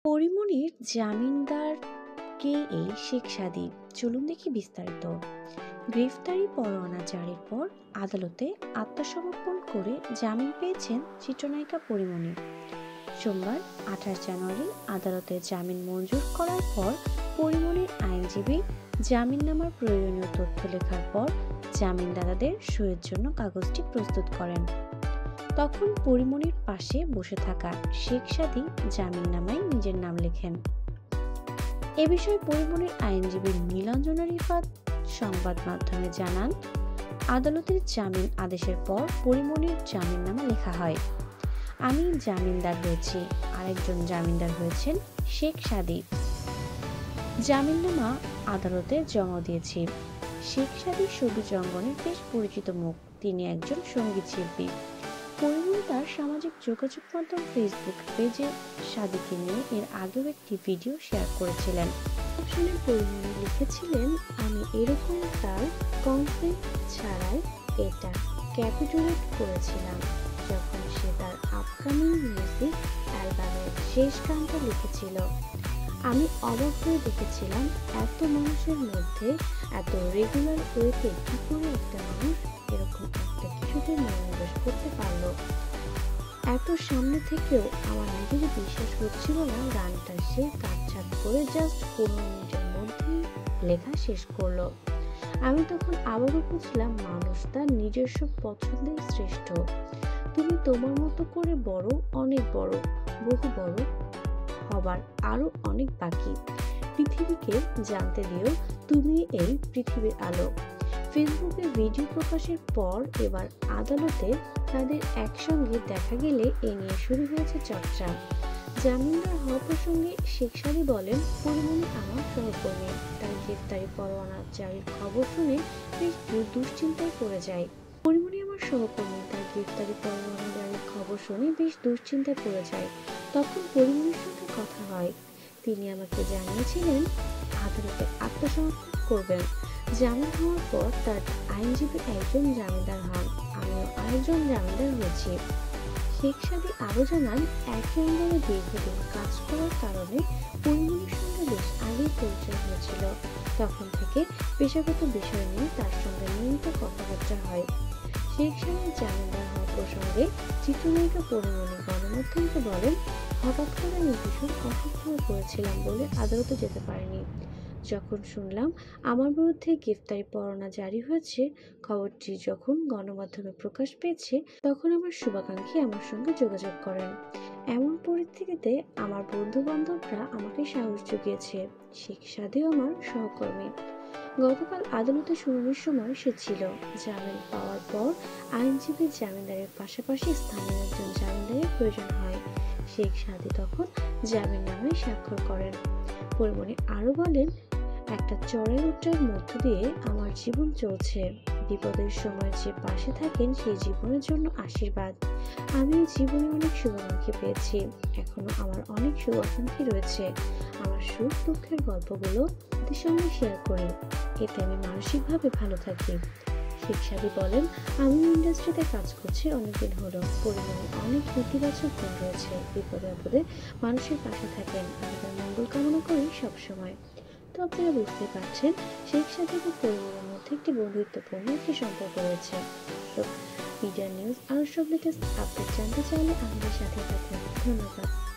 পরিমণির জামিনদার কে এই শেখ সাদী? চলুন দেখি বিস্তারিত। গ্রেফতারি পরোয়ানা জারির পর আদালতে আত্মসমর্পণ করে জামিন পেয়েছেন চিত্রনায়িকা পরিমণি। সোমবার 28 জানুয়ারি আদালতে জামিন মঞ্জুর করার পর পরিমণির আইনজীবী জামিননামার প্রয়োজনীয় তথ্য লেখার পর জামিনদাতাদের সইয়ের জন্য কাগজটি প্রস্তুত করেন। তখন পরিমণির পাশে বসে থাকা শেখ সাদী জামিননামায় নিজের নাম লেখেন। এ বিষয়ে পরিমণির আইনজীবী নীলাঞ্জনা রিফাত সংবাদ মাধ্যমে জানান, আদালতের জামিন আদেশের পর পরিমণির জামিননামা লেখা হয়। আমি জামিনদার হয়েছি, আরেকজন জামিনদার হয়েছেন শেখ সাদী। জামিননামা আদালতে জমা দিয়েছি। শেখ সাদী সবুজ অঙ্গনের বেশ পরিচিত মুখ। তিনি একজন সঙ্গীত শিল্পী। পরিমণি তার সামাজিক যোগাযোগ মাধ্যম ফেসবুক পেজে সাদীকে নিয়ে এর আগেও একটি ভিডিও শেয়ার করেছিলেন। আসলে পরিমণি লিখেছিলেন, আমি এরকম তার কনসেন্ট ছাড়াই এটা ক্যাপিটুলেট করেছিলাম যখন সে তার আপকামিং মিউজিক অ্যালবামের শেষ গানটা লিখেছিল। আমি অবাক হয়ে দেখেছিলাম এত মানুষের মধ্যে এত রেগুলার ওয়েতে কি করে একটা মানুষ এরকম একটা কিছুতে মনোনিবেশ করতে পারলো। এত সামনে থেকেও আমার নিজেকে বিশ্বাস হচ্ছিল না গানটা সে কাটছাট করে জাস্ট 15 মিনিটের মধ্যেই লেখা শেষ করলো। আমি তখন আবারও বুঝলাম মানুষ তার নিজস্ব পছন্দের শ্রেষ্ঠ। তুমি তোমার মতো করে বড়, অনেক বড়, বহু বড় হবার আরো অনেক বাকি। পৃথিবীকে জানতে দিও তুমি এই পৃথিবীর আলো। ফেসবুকে ভিডিও প্রকাশের পর এবার আদালতে তাদের একসঙ্গে দেখা গেলে এ নিয়ে শুরু হয়েছে চর্চা। জামিনদার হওয়া প্রসঙ্গে শেখ সাদী বলেন, পরিমণি আমার সহকর্মী। তার গ্রেফতারি পরোয়ানা জারির খবর শুনে বেশ দুশ্চিন্তায় পড়ে যায়। পরিমণি আমার সহকর্মী, তার গ্রেফতারি পরোয়ানা জারির খবর শুনে বেশ দুশ্চিন্তায় পড়ে যায়। তখন পরিমণির সঙ্গে কথা হয়। তিনি আমাকে জানিয়েছিলেন আদালতে আত্মসমর্পণ করবেন। জামিন হওয়ার পর তার আইনজীবী একজন জামিনদার হন, আমিও আরেকজন জামিনদার হয়েছি। শেখ সাদী আরও জানান, একই অঙ্গনে দীর্ঘদিন কাজ করার কারণে পরিমণির সঙ্গে বেশ আগেই পরিচয় হয়েছিল। তখন থেকে পেশাগত বিষয় নিয়ে তার সঙ্গে নিয়মিত কথাবার্তা হয়। শেখ সাদীর জামিনদার হওয়া প্রসঙ্গে চিত্রনায়িকা পরিমণি গণমাধ্যমকে বলেন, হঠাৎ করে আমি ভীষণ অসুস্থ হয়ে পড়েছিলাম বলে আদালতে যেতে পারিনি। যখন শুনলাম আমার বিরুদ্ধে গ্রেফতারি পরোয়ানা জারি হয়েছে, খবরটি যখন গণমাধ্যমে প্রকাশ পেয়েছে, তখন আমার শুভাকাঙ্ক্ষী আমার সঙ্গে যোগাযোগ করেন। এমন পরিস্থিতিতে আমার বন্ধু বান্ধবরা আমাকে সাহস জুগিয়েছে। শেখ সাদীও আমার সহকর্মী। গতকাল আদালতে শুনানির সময় সে ছিল। জামিন পাওয়ার পর আইনজীবী জামিনদারের পাশাপাশি স্থানীয় একজন জামিনদারের প্রয়োজন হয়। শেখ সাদী তখন জামিননামায় স্বাক্ষর করেন। পরিমণি আরো বলেন, একটা চড়াই উতরাইয়ের মধ্য দিয়ে আমার জীবন চলছে। বিপদের সময় যে পাশে থাকেন সেই জীবনের জন্য আশীর্বাদ। আমি জীবনে অনেক শুভাকাঙ্ক্ষী পেয়েছি, এখনো আমার অনেক শুভাকাঙ্ক্ষী রয়েছে। আমার সুখ দুঃখের গল্পগুলো ওদের সঙ্গে শেয়ার করি, এতে আমি মানসিকভাবে ভালো থাকি। শেখ সাদী বলেন, আমি ইন্ডাস্ট্রিতে কাজ করছি অনেকদিন হলো। পরিমণি অনেক ইতিবাচক গুণ রয়েছে, বিপদে আপদে মানুষের পাশে থাকেন, আমি তার মঙ্গল কামনা করি সবসময়। তো আপনারা বুঝতে পারছেন শেখ সাদী এবং পরিমণির মধ্যে একটি বন্ধুত্বপূর্ণ একটি সম্পর্ক রয়েছে। মিডিয়া নিউজ আরও সব লেটেস্ট আপডেট জানতে চাইলে আমাদের সাথে থাকুন। ধন্যবাদ।